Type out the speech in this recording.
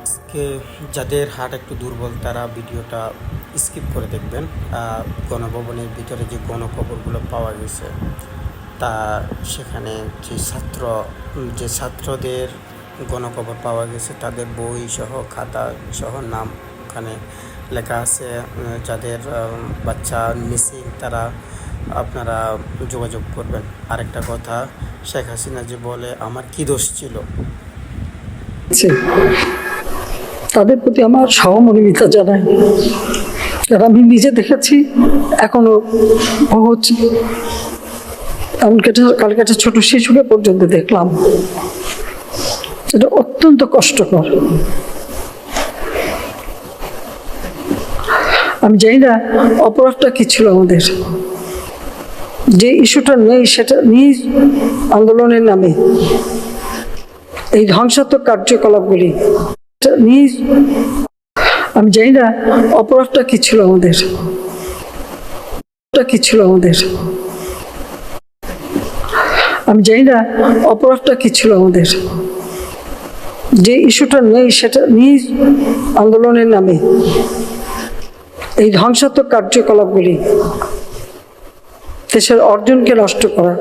আজকে যাদের হার্ট একটু দুর্বল তারা ভিডিওটা স্কিপ করে দেখবেন। গণভবনের ভিতরে যে গণকবরগুলো পাওয়া গেছে তা সেখানে যে ছাত্রদের গণকবর পাওয়া গেছে তাদের বই সহ খাতা সহ নাম ওখানে লেখা আছে। যাদের বাচ্চা মিসিং তারা আপনারা যোগাযোগ করবেন। আরেকটা কথা, শেখ হাসিনা যে বলে আমার কি দোষ ছিল, তাদের প্রতি আমার সহমর্মিতা জানাই। কারণ আমি নিজে দেখেছি, এখনো হচ্ছে। কালকে একটা ছোট শিশুকে পর্যন্ত দেখলাম। এটা অত্যন্ত কষ্টকর। আমি জানি না অপরাধটা কি ছিল আমাদের, যে ইস্যুটা নেই সেটা নিয়ে আন্দোলনের নামে এই ধ্বংসাত্মক কার্যকলাপগুলি নিয়ে। আমি জানি না অপরাধটা কি ছিল আমাদের, আমি জানি না অপরাধটা কি ছিল আমাদের, যে ইস্যুটা নেই সেটা নিয়ে আন্দোলনের নামে এই ধ্বংসাত্মক কার্যকলাপগুলি দেশের অর্জনকে নষ্ট করা।